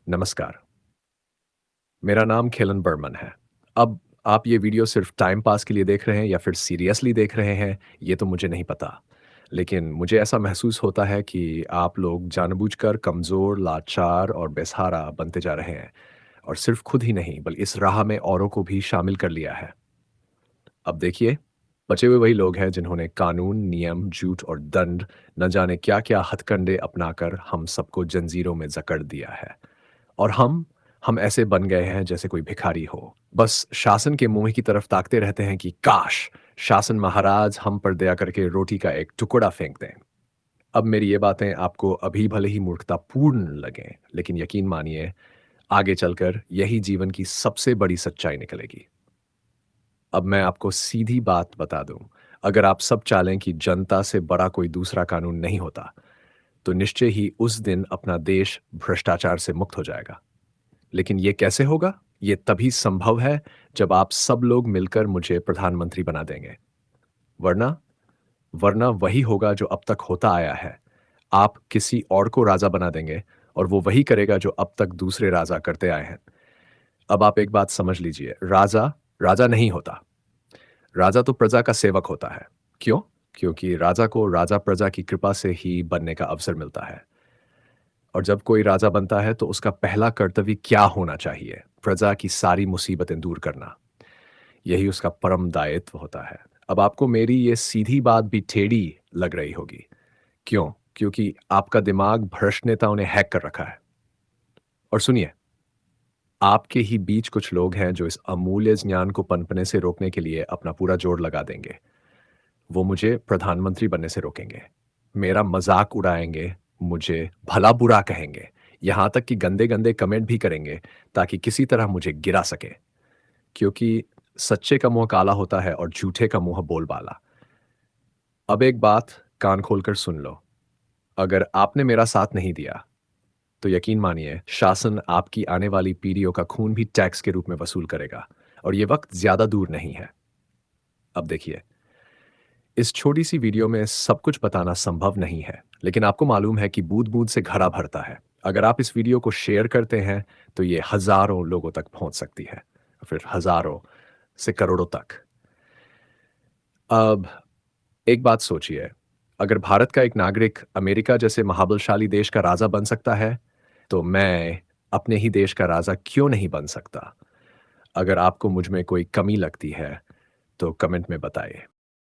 नमस्कार, मेरा नाम खिलन बर्मन है। अब आप ये वीडियो सिर्फ़ टाइम पास के लिए देख रहे हैं या फिर सीरियसली देख रहे हैं, ये तो मुझे नहीं पता। लेकिन मुझे ऐसा महसूस होता है कि आप लोग जानबूझकर कमज़ोर, लाचार और बेसहारा बनते जा रहे हैं और सिर्फ़ खुद ही नहीं, बल्कि इस राह में औरों को भी शामिल कर लिया है। अब देखिए, बचे हुए वही लोग हैं जिन्होंने कानून, नियम, झूठ और दंड न जाने क्या-क्या हथकंडे अपनाकर हम सबको जंजीरों में जकड़ दिया है। और हम ऐसे बन गए हैं जैसे कोई भिखारी हो। बस शासन के मुँह की तरफ ताकते रहते हैं कि काश! शासन महाराज हम पर दया करके रोटी का एक टुकड़ा फेंक दें। अब मेरी ये बातें आपको अभी भले ही मूर्खतापूर्ण लगें, लेकिन यकीन मानिए, आगे चलकर यही जीवन की सबसे बड़ी सच्चाई निकलेगी। अब मैं आपको सीधी बात बता दूँ, अगर आप सब चालें कि जनता से बड़ा कोई दूसरा कानून नहीं होता, तो निश्चय ही उस दिन अपना देश भ्रष्टाचार से मुक्त हो जाएगा। लेकिन ये कैसे होगा? ये तभी संभव है जब आप सब लोग मिलकर मुझे प्रधानमंत्री बना देंगे। वरना वरना वही होगा जो अब तक होता आया है। आप किसी और को राजा बना देंगे और वो वही करेगा जो अब तक दूसरे राजा करते आए हैं। अब आप एक बात समझ लीजिए, राजा, राजा नहीं होता। राजा तो प्रजा का सेवक होता है। क्यों? क्योंकि राजा को राजा प्रजा की कृपा से ही बनने का अवसर मिलता है। और जब कोई राजा बनता है तो उसका पहला कर्तव्य क्या होना चाहिए? प्रजा की सारी मुसीबतें दूर करना। यही उसका परम दायित्व होता है। अब आपको मेरी ये सीधी बात भी टेढ़ी लग रही होगी। क्यों? क्योंकि आपका दिमाग भ्रष्ट नेताओं ने हैक कर रखा है। और सुनिए, आपके ही बीच कुछ लोग हैं जो इस अमूल्य ज्ञान को पनपने से रोकने के लिए अपना पूरा जोर लगा देंगे। वो मुझे प्रधानमंत्री बनने से रोकेंगे। मेरा मज़ाक उड़ाएँगे, मुझे भला-बुरा कहेंगे, यहाँ तक कि गंदे-गंदे कमेंट भी करेंगे ताकि किसी तरह मुझे गिरा सकें। क्योंकि सच्चे का मुँह काला होता है और झूठे का मुँह बोलबाला। अब एक बात कान खोलकर सुन लो, अगर आपने मेरा साथ नहीं दिया, तो यकीन मानिए शासन आपकी आने वाली पीढ़ियों का खून भी टैक्स के रूप में वसूल करेगा और ये वक़्त ज़्यादा दूर नहीं है। अब देखिए, इस छोटी-सी वीडियो में सब कुछ बताना संभव नहीं है, लेकिन आपको मालूम है कि बूँद-बूँद से घड़ा भरता है। अगर आप इस वीडियो को शेयर करते हैं, तो ये हज़ारों लोगों तक पहुँच सकती है, फिर हज़ारों से करोड़ों तक। अब एक बात सोचिए, अगर भारत का एक नागरिक अमेरिका जैसे महाबलशाली देश का राजा बन सकता है, तो मैं अपने ही देश का राजा क्यों नहीं बन सकता? अगर आपको मुझ में कोई कमी लगती है, तो कमेंट में बताइए।